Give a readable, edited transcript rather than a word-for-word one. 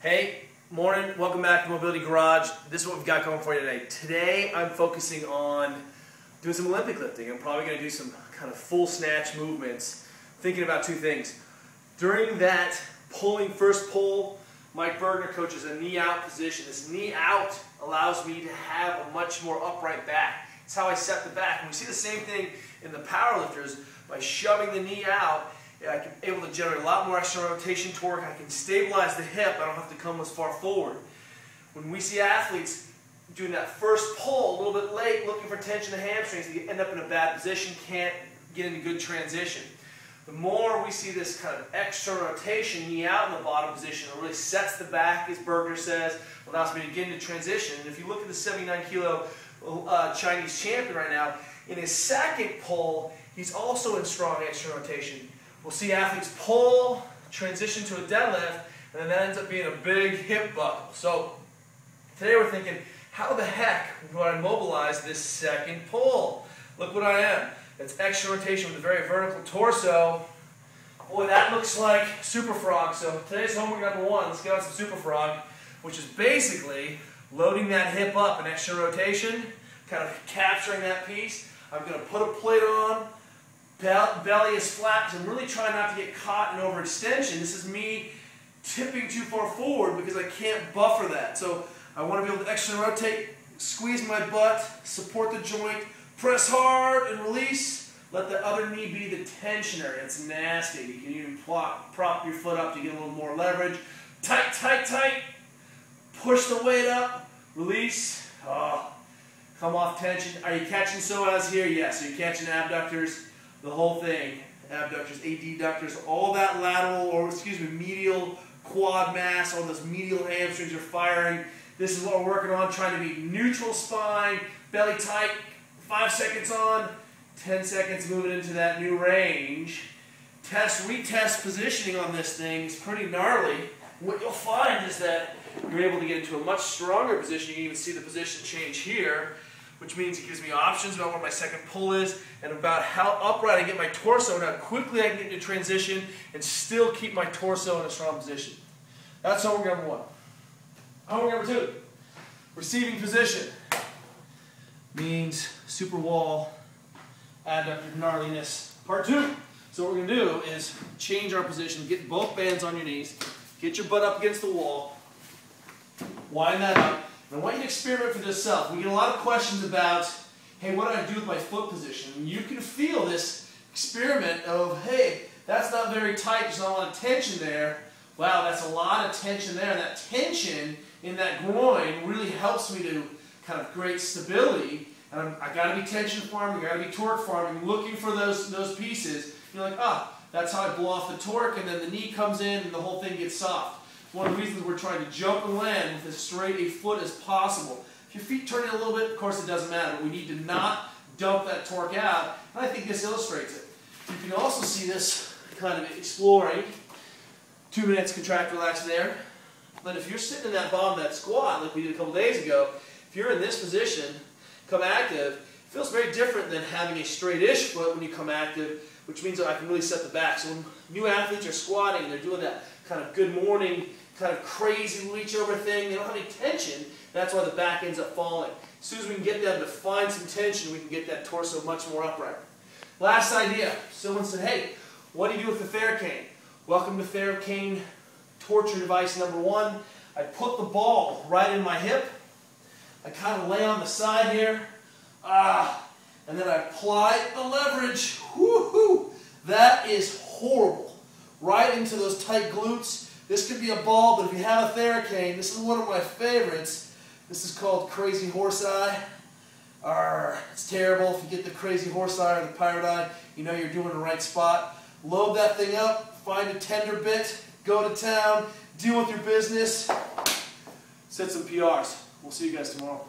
Hey, morning, welcome back to Mobility Garage. This is what we've got going for you today. Today I'm focusing on doing some Olympic lifting. I'm probably going to do some kind of full snatch movements, thinking about two things. During that first pull, Mike Bergner coaches a knee out position. This knee out allows me to have a much more upright back. It's how I set the back. And we see the same thing in the powerlifters. By shoving the knee out, I'm able to generate a lot more extra rotation torque. I can stabilize the hip. I don't have to come as far forward. When we see athletes doing that first pull a little bit late, looking for tension in the hamstrings, they end up in a bad position, can't get into good transition. The more we see this kind of extra rotation, knee out in the bottom position, it really sets the back, as Bergner says, allows me to get into transition. And if you look at the 79 kilo Chinese champion right now, in his second pull, he's also in strong extra rotation. We'll see athletes pull, transition to a deadlift, and then that ends up being a big hip buckle. So today we're thinking, how the heck do I mobilize this second pull? Look what I am. It's extra rotation with a very vertical torso. Boy, that looks like Super Frog. So today's homework number one, let's get on some Super Frog, which is basically loading that hip up in extra rotation, kind of capturing that piece. I'm going to put a plate on. Belly is flat because I'm really trying not to get caught in overextension. This is me tipping too far forward because I can't buffer that. So I want to be able to extra rotate, squeeze my butt, support the joint, press hard and release. Let the other knee be the tensioner. It's nasty. You can even prop your foot up to get a little more leverage. Tight, tight, tight. Push the weight up. Release. Oh, come off tension. Are you catching psoas here? Yes. Are you catching abductors? The whole thing, abductors, adductors, all that lateral, or excuse me, medial quad mass, all those medial hamstrings are firing. This is what we're working on, trying to be neutral spine, belly tight, 5 seconds on, 10 seconds moving into that new range. Retest positioning on this thing is pretty gnarly. What you'll find is that you're able to get into a much stronger position. You can even see the position change here, which means it gives me options about where my second pull is and about how upright I get my torso and how quickly I can get into transition and still keep my torso in a strong position. That's homework number one. Homework number two, receiving position means super wall, adductor gnarliness. Part two. So what we're going to do is change our position, get both bands on your knees, get your butt up against the wall, wind that up. I want you to experiment for yourself. We get a lot of questions about, hey, what do I do with my foot position? And you can feel this experiment of, hey, that's not very tight, there's not a lot of tension there. Wow, that's a lot of tension there. And that tension in that groin really helps me to kind of create stability. And I got to be tension farming, I got to be torque farming, looking for those pieces. You're like, that's how I blow off the torque, and then the knee comes in and the whole thing gets soft. One of the reasons we're trying to jump and land with as straight a foot as possible. If your feet turn in a little bit, of course it doesn't matter, but we need to not dump that torque out, and I think this illustrates it. You can also see this kind of exploring. 2 minutes, contract, relax there. But if you're sitting in that bottom of that squat, like we did a couple days ago, if you're in this position, come active, it feels very different than having a straight-ish foot when you come active, which means that I can really set the back. So when new athletes are squatting and they're doing that kind of good morning, kind of crazy reach over thing, they don't have any tension, that's why the back ends up falling. As soon as we can get them to find some tension, we can get that torso much more upright. Last idea. Someone said, hey, what do you do with the Theracane? Welcome to Theracane torture device number one. I put the ball right in my hip. I kind of lay on the side here. And then I apply the leverage. Woohoo! That is horrible. Right into those tight glutes. This could be a ball, but if you have a Theracane, this is one of my favorites. This is called Crazy Horse Eye. It's terrible. If you get the Crazy Horse Eye or the Pirate Eye, you know you're doing the right spot. Load that thing up, find a tender bit, go to town, deal with your business, set some PRs. We'll see you guys tomorrow.